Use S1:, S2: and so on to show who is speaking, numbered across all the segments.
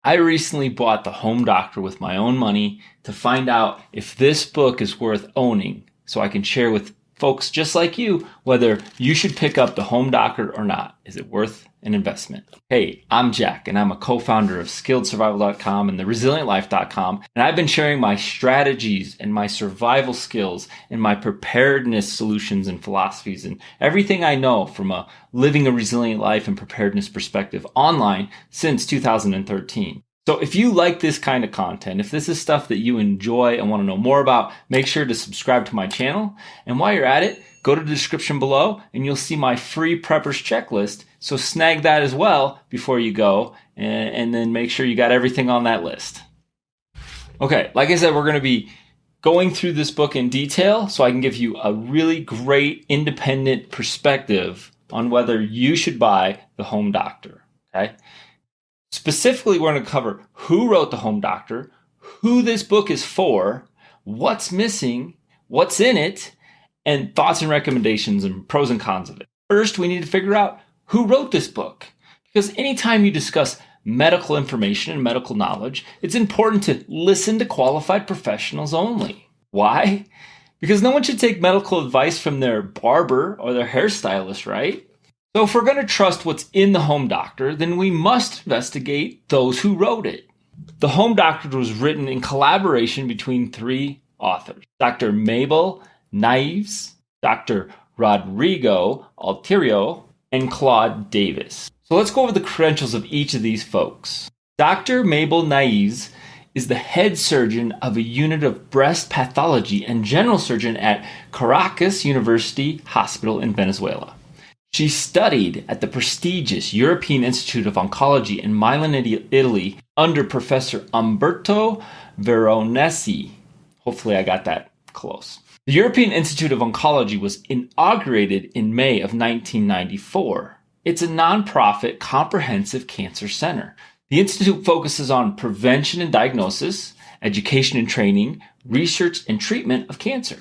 S1: I recently bought The Home Doctor with my own money to find out if this book is worth owning so I can share with folks just like you whether you should pick up The Home Doctor or not. Is it worth an investment? Hey, I'm Jack, and I'm a co-founder of SkilledSurvival.com and TheResilient.Life.com, and I've been sharing my strategies and my survival skills and my preparedness solutions and philosophies and everything I know from a living a resilient life and preparedness perspective online since 2013. So if you like this kind of content, if this is stuff that you enjoy and want to know more about, make sure to subscribe to my channel. And while you're at it, go to the description below and you'll see my free preppers checklist. So snag that as well before you go, and then make sure you got everything on that list. Okay, like I said, we're going to be going through this book in detail so I can give you a really great independent perspective on whether you should buy The Home Doctor. Okay. Specifically, we're going to cover who wrote The Home Doctor, who this book is for, what's missing, what's in it, and thoughts and recommendations and pros and cons of it. First, we need to figure out who wrote this book. Because anytime you discuss medical information and medical knowledge, it's important to listen to qualified professionals only. Why? Because no one should take medical advice from their barber or their hairstylist, right? So if we're going to trust what's in The Home Doctor, then we must investigate those who wrote it. The Home Doctor was written in collaboration between three authors: Dr. Mabel Naives, Dr. Rodrigo Alterio, and Claude Davis. So let's go over the credentials of each of these folks. Dr. Mabel Naives is the head surgeon of a unit of breast pathology and general surgeon at Caracas University Hospital in Venezuela. She studied at the prestigious European Institute of Oncology in Milan, Italy, under Professor Umberto Veronesi. Hopefully I got that close. The European Institute of Oncology was inaugurated in May of 1994. It's a nonprofit comprehensive cancer center. The institute focuses on prevention and diagnosis, education and training, research and treatment of cancer.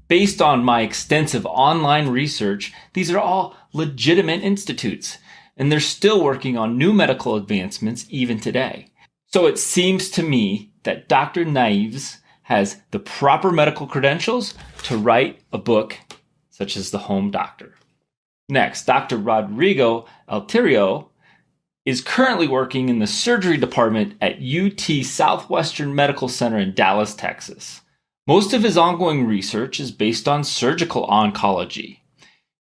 S1: Based on my extensive online research, these are all legitimate institutes, and they're still working on new medical advancements even today. So it seems to me that Dr. Naives has the proper medical credentials to write a book such as The Home Doctor. Next, Dr. Rodrigo Alterio is currently working in the surgery department at UT Southwestern Medical Center in Dallas, Texas. Most of his ongoing research is based on surgical oncology.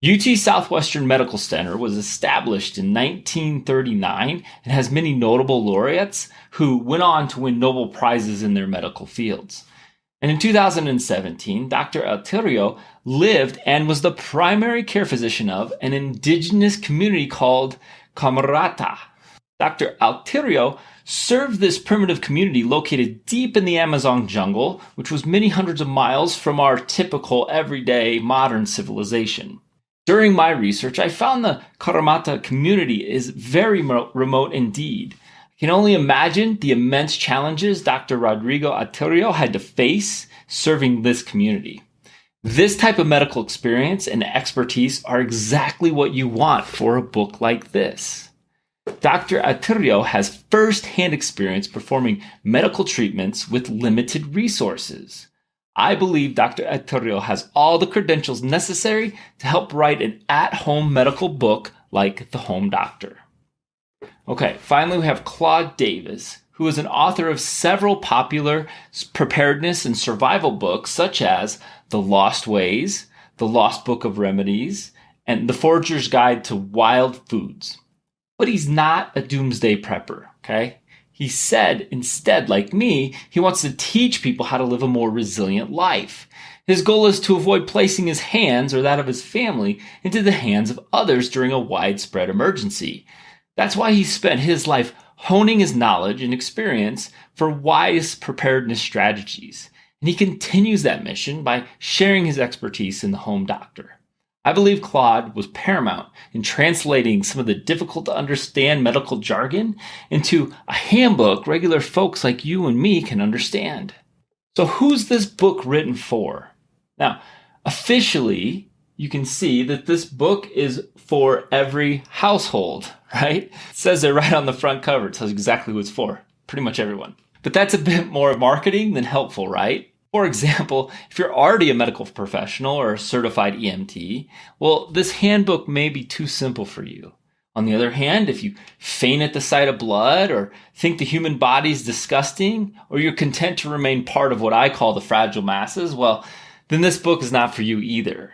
S1: UT Southwestern Medical Center was established in 1939 and has many notable laureates who went on to win Nobel Prizes in their medical fields. And in 2017, Dr. Alterio lived and was the primary care physician of an indigenous community called Camarata. Dr. Alterio served this primitive community located deep in the Amazon jungle, which was many hundreds of miles from our typical everyday modern civilization. During my research, I found the Caramata community is very remote indeed. I can only imagine the immense challenges Dr. Rodrigo Alterio had to face serving this community. This type of medical experience and expertise are exactly what you want for a book like this. Dr. Alterio has first-hand experience performing medical treatments with limited resources. I believe Dr. Alterio has all the credentials necessary to help write an at-home medical book like The Home Doctor. Okay, finally we have Claude Davis, who is an author of several popular preparedness and survival books such as The Lost Ways, The Lost Book of Remedies, and The Forager's Guide to Wild Foods. But he's not a doomsday prepper, okay? He said, instead, like me, he wants to teach people how to live a more resilient life. His goal is to avoid placing his hands or that of his family into the hands of others during a widespread emergency. That's why he spent his life honing his knowledge and experience for wise preparedness strategies. And he continues that mission by sharing his expertise in The Home Doctor. I believe Claude was paramount in translating some of the difficult to understand medical jargon into a handbook regular folks like you and me can understand. So who's this book written for? Now, officially, you can see that this book is for every household, right? It says it right on the front cover. It tells you exactly who it's for. pretty much everyone. But that's a bit more marketing than helpful, right? For example, if you're already a medical professional or a certified EMT, well, this handbook may be too simple for you. On the other hand, if you faint at the sight of blood or think the human body is disgusting, or you're content to remain part of what I call the fragile masses, well, then this book is not for you either.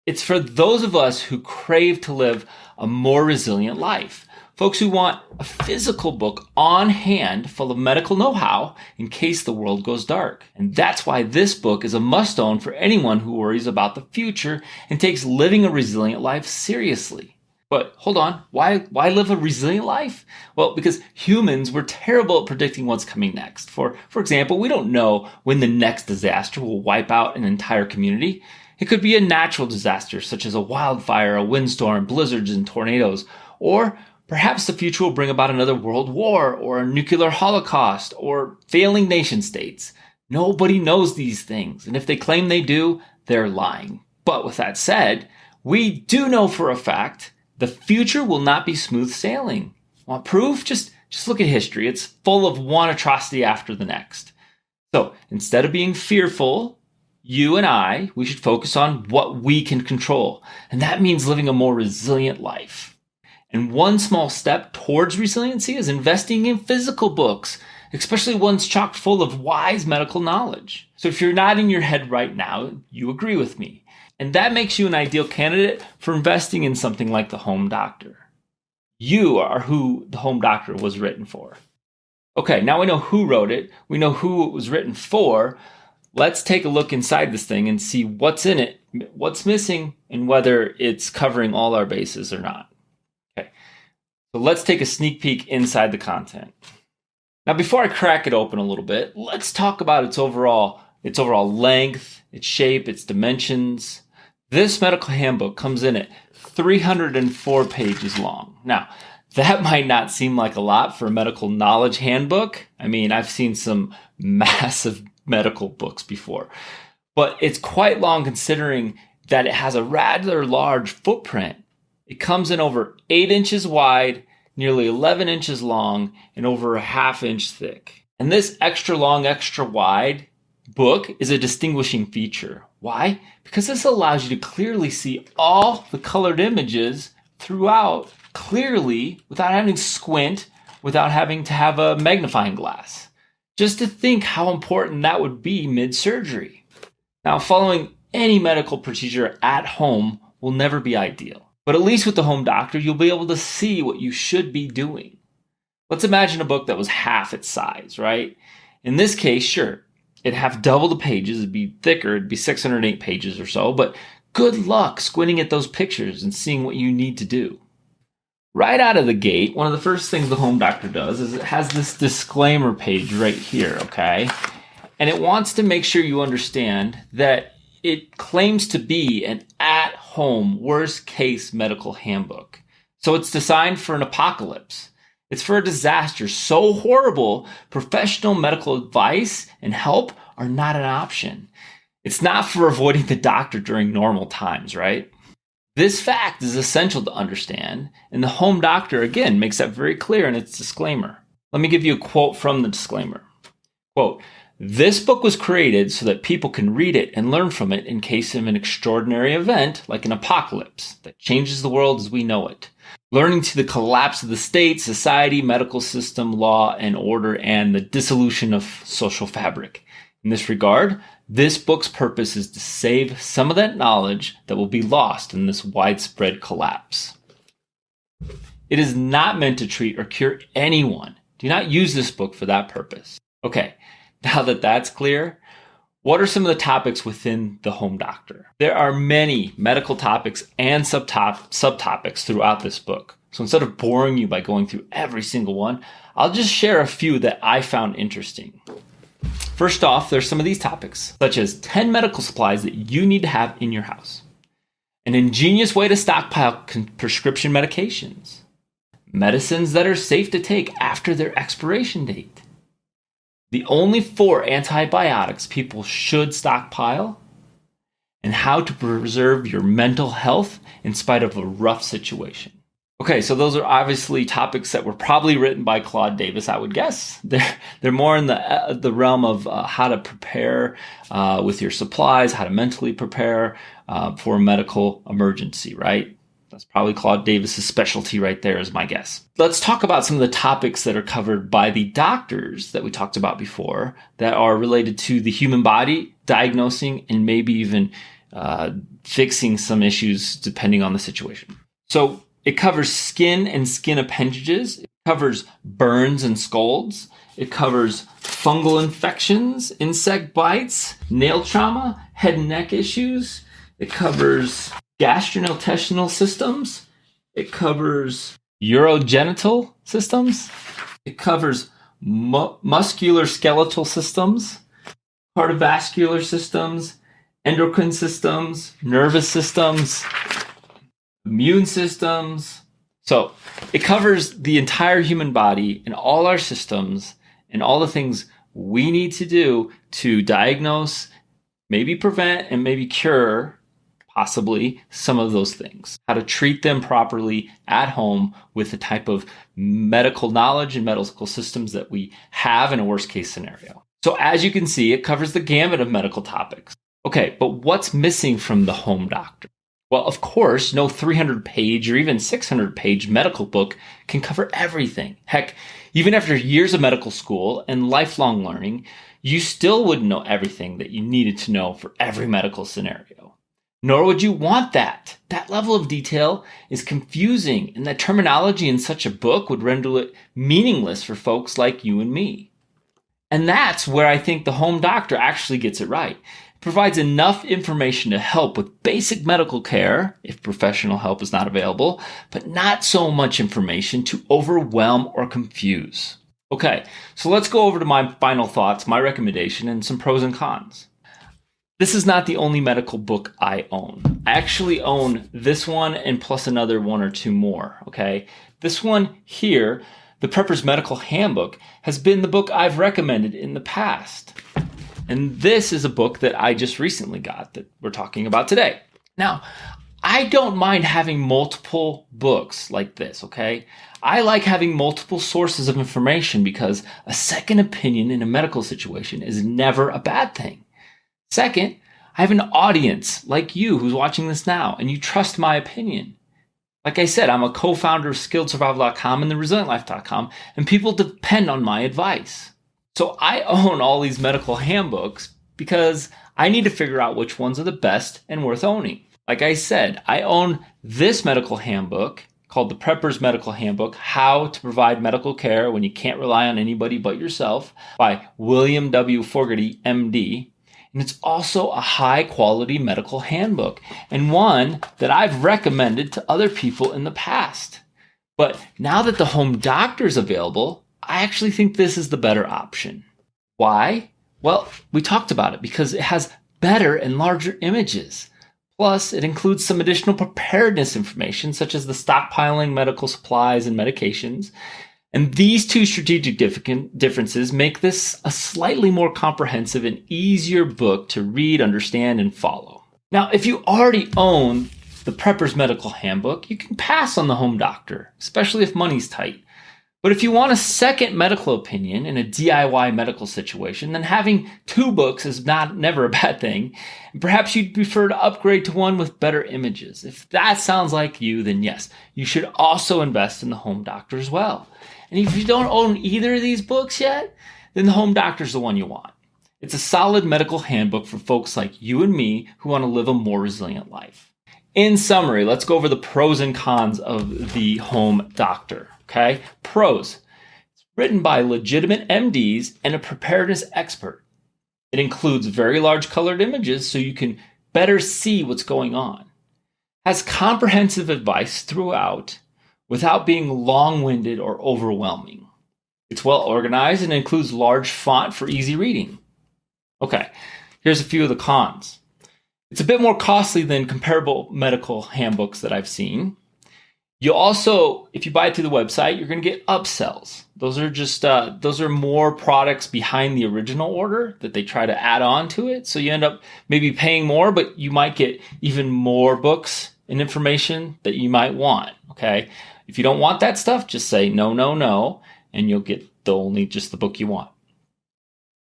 S1: It's for those of us who crave to live a more resilient life. Folks who want a physical book on hand full of medical know-how in case the world goes dark. And that's why this book is a must-own for anyone who worries about the future and takes living a resilient life seriously. But hold on, why live a resilient life? Well, because humans, we're terrible at predicting what's coming next. For example, we don't know when the next disaster will wipe out an entire community. It could be a natural disaster, such as a wildfire, a windstorm, blizzards, and tornadoes. Or perhaps the future will bring about another world war, or a nuclear holocaust, or failing nation states. Nobody knows these things, and if they claim they do, they're lying. But with that said, we do know for a fact the future will not be smooth sailing. Want proof? Just look at history. It's full of one atrocity after the next. So instead of being fearful, you and we should focus on what we can control. And that means living a more resilient life. And one small step towards resiliency is investing in physical books, especially ones chock full of wise medical knowledge. So if you're nodding your head right now, you agree with me. And that makes you an ideal candidate for investing in something like the Home Doctor. You are who the Home Doctor was written for. Okay, now we know who wrote it. We know who it was written for. Let's take a look inside this thing and see what's in it, what's missing, and whether it's covering all our bases or not. Okay, so let's take a sneak peek inside the content. Now, before I crack it open a little bit, let's talk about its overall length, its shape, its dimensions. This medical handbook comes in at 304 pages long. Now, that might not seem like a lot for a medical knowledge handbook. I mean, I've seen some massive medical books before, but it's quite long considering that it has a rather large footprint. It comes in over 8 inches wide, nearly 11 inches long, and over a ½ inch thick. And this extra long, extra wide book is a distinguishing feature. Why? Because this allows you to clearly see all the colored images throughout clearly without having to squint, without having to have a magnifying glass. Just to think how important that would be mid-surgery. Now, following any medical procedure at home will never be ideal. But at least with the Home Doctor, you'll be able to see what you should be doing. Let's imagine a book that was half its size, right? In this case, sure, it'd have double the pages, it'd be thicker, it'd be 608 pages or so, but good luck squinting at those pictures and seeing what you need to do. Right out of the gate, one of the first things the Home Doctor does is it has this disclaimer page right here, okay? And it wants to make sure you understand that it claims to be an at-home, worst-case medical handbook. So it's designed for an apocalypse. It's for a disaster so horrible, professional medical advice and help are not an option. It's not for avoiding the doctor during normal times, right? This fact is essential to understand, and the Home Doctor, again, makes that very clear in its disclaimer. Let me give you a quote from the disclaimer. Quote, "This book was created so that people can read it and learn from it in case of an extraordinary event like an apocalypse that changes the world as we know it. Learning to the collapse of the state, society, medical system, law and order, and the dissolution of social fabric. In this regard, this book's purpose is to save some of that knowledge that will be lost in this widespread collapse. It is not meant to treat or cure anyone. Do not use this book for that purpose." Okay, now that that's clear, what are some of the topics within the Home Doctor? There are many medical topics and subtopics throughout this book. So instead of boring you by going through every single one, I'll just share a few that I found interesting. First off, there's some of these topics, such as 10 medical supplies that you need to have in your house, an ingenious way to stockpile prescription medications, medicines that are safe to take after their expiration date, the only 4 antibiotics people should stockpile, and how to preserve your mental health in spite of a rough situation. Okay, so those are obviously topics that were probably written by Claude Davis, I would guess. They're more in the realm of how to prepare with your supplies, how to mentally prepare for a medical emergency, right? That's probably Claude Davis's specialty right there, is my guess. Let's talk about some of the topics that are covered by the doctors that we talked about before that are related to the human body, diagnosing, and maybe even fixing some issues depending on the situation. So it covers skin and skin appendages. It covers burns and scalds. It covers fungal infections, insect bites, nail trauma, head and neck issues. It covers gastrointestinal systems. It covers urogenital systems. It covers musculoskeletal systems, cardiovascular systems, endocrine systems, nervous systems, immune systems. So it covers the entire human body and all our systems and all the things we need to do to diagnose, maybe prevent, and maybe cure possibly some of those things. How to treat them properly at home with the type of medical knowledge and medical systems that we have in a worst case scenario. So as you can see, it covers the gamut of medical topics. Okay, but what's missing from the home doctor? Well, of course, no 300-page or even 600-page medical book can cover everything. Heck, even after years of medical school and lifelong learning, you still wouldn't know everything that you needed to know for every medical scenario. Nor would you want that. That level of detail is confusing, and that terminology in such a book would render it meaningless for folks like you and me. And that's where I think the home doctor actually gets it right. Provides enough information to help with basic medical care if professional help is not available, but not so much information to overwhelm or confuse. Okay, so let's go over to my final thoughts, my recommendation, and some pros and cons. This is not the only medical book I own. I actually own this one and plus another one or two more, okay? This one here, the Prepper's Medical Handbook, has been the book I've recommended in the past. And this is a book that I just recently got that we're talking about today. Now, I don't mind having multiple books like this, okay? I like having multiple sources of information because a second opinion in a medical situation is never a bad thing. Second, I have an audience like you who's watching this now, and you trust my opinion. Like I said, I'm a co-founder of SkilledSurvival.com and TheResilient.life.com, and people depend on my advice. So I own all these medical handbooks because I need to figure out which ones are the best and worth owning. Like I said, I own this medical handbook called the Prepper's Medical Handbook, How to Provide Medical Care When You Can't Rely on Anybody But Yourself by William W. Fogarty, MD. And it's also a high quality medical handbook and one that I've recommended to other people in the past. But now that the home doctor is available, I actually think this is the better option. Why? Well, we talked about it because it has better and larger images. Plus, it includes some additional preparedness information such as the stockpiling medical supplies and medications. And these two strategic differences make this a slightly more comprehensive and easier book to read, understand, and follow. Now, if you already own the Prepper's Medical Handbook, you can pass on the home doctor, especially if money's tight. But if you want a second medical opinion in a DIY medical situation, then having two books is never a bad thing. And perhaps you'd prefer to upgrade to one with better images. If that sounds like you, then yes, you should also invest in the home doctor as well. And if you don't own either of these books yet, then the home doctor is the one you want. It's a solid medical handbook for folks like you and me who want to live a more resilient life. In summary, let's go over the pros and cons of the home doctor. Okay, pros. It's written by legitimate MDs and a preparedness expert. It includes very large colored images so you can better see what's going on. Has comprehensive advice throughout without being long-winded or overwhelming. It's well organized and includes large font for easy reading. Okay, here's a few of the cons. It's a bit more costly than comparable medical handbooks that I've seen. You also, if you buy it through the website, you're going to get upsells. Those are more products behind the original order that they try to add on to it. So you end up maybe paying more, but you might get even more books and information that you might want, okay? If you don't want that stuff, just say no, no, no, and you'll get only just the book you want.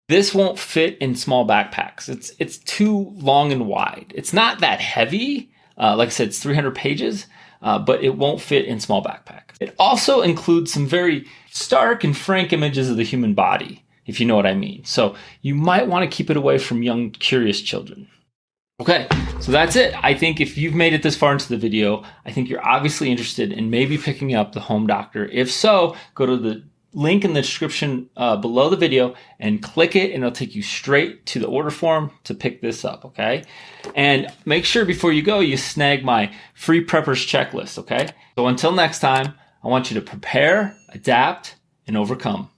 S1: This won't fit in small backpacks. It's too long and wide. It's not that heavy. Like I said, it's 300 pages, but it won't fit in small backpacks. It also includes some very stark and frank images of the human body, if you know what I mean. So you might want to keep it away from young, curious children. Okay, so that's it. I think if you've made it this far into the video, I think you're obviously interested in maybe picking up the Home Doctor. If so, go to the link in the description below the video and click it, and it'll take you straight to the order form to pick this up, okay? And make sure before you go, you snag my free preppers checklist, okay? So until next time, I want you to prepare, adapt, and overcome.